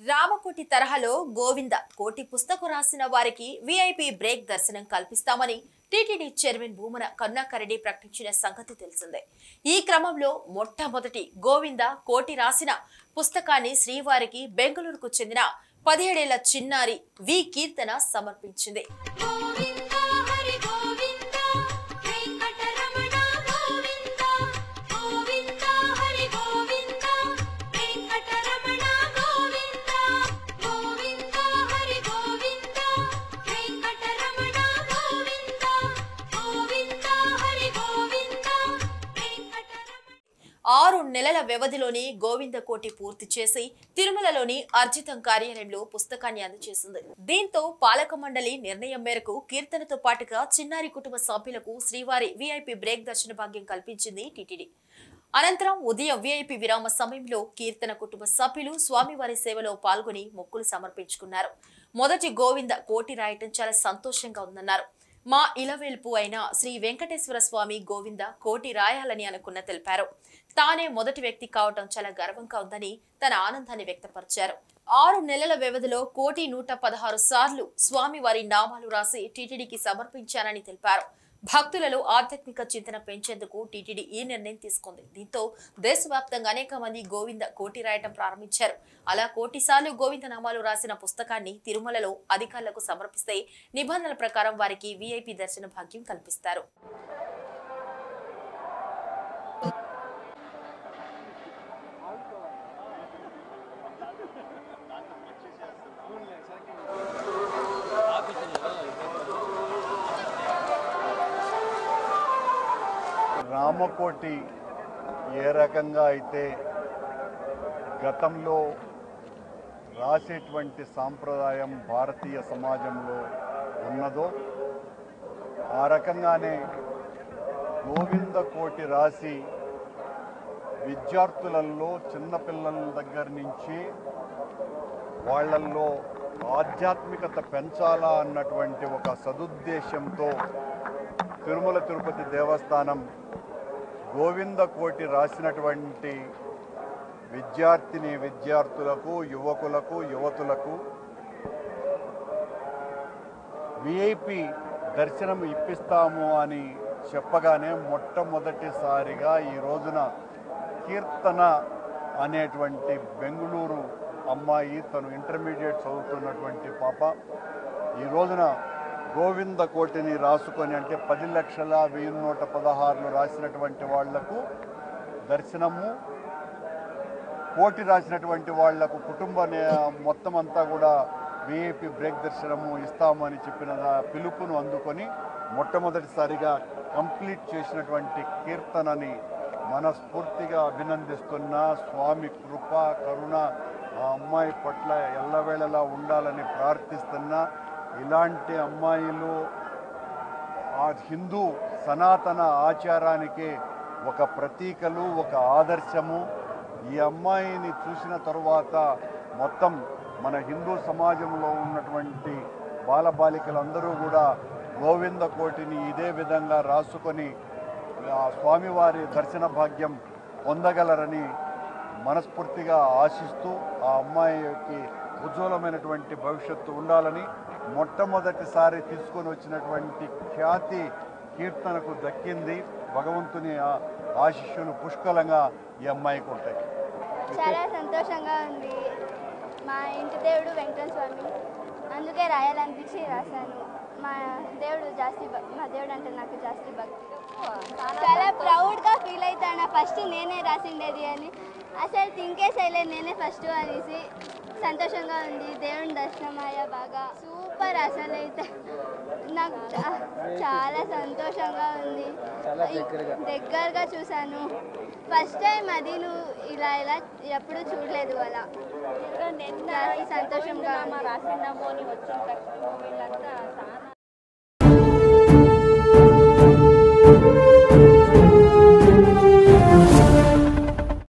రామకోటి తరహాలో గోవింద కోటి పుస్తకం రాసిన వారికి విఐపి బ్రేక్ దర్శనం కల్పిస్తామని టీటీడీ చైర్మన్ భూమన కరుణాకర్ ప్రకటించిన సంగతి తెలిసిందే. ఈ క్రమంలో మొట్టమొదటి గోవింద కోటి రాసిన పుస్తకాన్ని శ్రీవారికి బెంగళూరుకు చెందిన 17 ఏళ్ల చిన్నారి వి కీర్తన సమర్పించింది. ఆరు నెలల వ్యవధిలోని గోవింద కోటి పూర్తి చేసి తిరుమలలోని అర్జితం కార్యాలయంలో పుస్తకాన్ని అందజేసింది. దీంతో పాలక మండలి నిర్ణయం మేరకు కీర్తనతో పాటుగా చిన్నారి కుటుంబ సభ్యులకు శ్రీవారి విఐపి బ్రేక్ దర్శన భాగ్యం కల్పించింది టీటీడీ. అనంతరం ఉదయం విఐపి విరామ సమయంలో కీర్తన కుటుంబ సభ్యులు స్వామివారి సేవలో పాల్గొని మొక్కులు సమర్పించుకున్నారు. మొదటి గోవింద కోటి రాయటం చాలా సంతోషంగా ఉందన్నారు. మా ఇలవేల్పు అయిన శ్రీ వెంకటేశ్వర స్వామి గోవింద కోటి రాయాలని అనుకున్న తెలిపారు. తానే మొదటి వ్యక్తి కావటం చాలా గర్వంగా ఉందని తన ఆనందాన్ని వ్యక్తపరిచారు. 6 నెలల వ్యవధిలో 1,116 సార్లు స్వామివారి నామాలు రాసి టీటీడీకి సమర్పించారని తెలిపారు. భక్తులలో ఆధ్యాత్మిక చింతన పెంచేందుకు టీటీడీ ఈ నిర్ణయం తీసుకుంది. దీంతో దేశవ్యాప్తంగా అనేక మంది గోవింద కోటి రాయటం ప్రారంభించారు. అలా 1 కోటి సార్లు గోవింద నామాలు రాసిన పుస్తకాన్ని తిరుమలలో అధికారులకు సమర్పిస్తే నిబంధనల ప్రకారం వారికి విఐపి దర్శన భాగ్యం కల్పిస్తారు. రామకోటి ఏ రకంగా అయితే గతంలో రాసేటువంటి సాంప్రదాయం భారతీయ సమాజంలో ఉన్నదో ఆ రకంగానే గోవింద కోటి రాసి విద్యార్థులలో చిన్నపిల్లల దగ్గర నుంచి వాళ్ళల్లో ఆధ్యాత్మికత పెంచాలా అన్నటువంటి ఒక సదుద్దేశంతో తిరుమల తిరుపతి దేవస్థానం గోవింద కోటి రాసినటువంటి విద్యార్థులకు యువతులకు విఐపి దర్శనం ఇప్పిస్తాము అని చెప్పగానే మొట్టమొదటిసారిగా ఈ రోజున కీర్తన అనేటువంటి బెంగళూరు అమ్మాయి, తను ఇంటర్మీడియట్ చదువుతున్నటువంటి పాప ఈ రోజున గోవింద కోటిని రాసుకొని, అంటే 10,01,16 రాసినటువంటి వాళ్లకు దర్శనము, కోటి రాసినటువంటి వాళ్లకు కుటుంబ మొత్తం అంతా కూడా విఐపి బ్రేక్ దర్శనము ఇస్తామని చెప్పిన పిలుపును అందుకొని మొట్టమొదటిసారిగా కంప్లీట్ చేసినటువంటి కీర్తనని మనస్ఫూర్తిగా అభినందిస్తున్న స్వామి కృప కరుణ ఆ అమ్మాయి పట్ల ఎల్లవేళలా ఉండాలని ప్రార్థిస్తున్నా. ఇలాంటి అమ్మాయిలు ఆ హిందూ సనాతన ఆచారానికి ఒక ప్రతీకలు, ఒక ఆదర్శము. ఈ అమ్మాయిని చూసిన తరువాత మొత్తం మన హిందూ సమాజంలో ఉన్నటువంటి బాలబాలికలందరూ కూడా గోవింద కోటిని ఇదే విధంగా రాసుకొని స్వామివారి దర్శన భాగ్యం పొందగలరని మనస్ఫూర్తిగా ఆశిస్తూ ఆ అమ్మాయికి ఉజ్వలమైనటువంటి భవిష్యత్తు ఉండాలని మొట్టమొదటిసారి తీసుకొని వచ్చినటువంటి ఖ్యాతి కీర్తనకు దక్కింది. భగవంతుని ఆశీస్సులు పుష్కలంగా ఈ అమ్మాయికి ఉంటాయి. చాలా సంతోషంగా ఉంది. మా ఇంటి దేవుడు వెంకటేశ్వర స్వామి, అందుకే రాయాలనిపించి రాశాను. మా దేవుడు అంటే నాకు జాస్తి భక్తి. చాలా ప్రౌడ్గా ఫీల్ అవుతాను. ఫస్ట్ నేనే రాసిండేది అని అసలు థింకే చేయలేదు, నేనే ఫస్ట్ అనేసి సంతోషంగా ఉంది. దేవుని దర్శనం అయ్యా బాగా సూపర్. అసలు అయితే నాకు చాలా సంతోషంగా ఉంది. దగ్గరగా చూశాను. ఫస్ట్ టైం అది నువ్వు ఇలా ఎప్పుడు చూడలేదు. అలా సంతోషంగా రాసిందామో అని వచ్చిన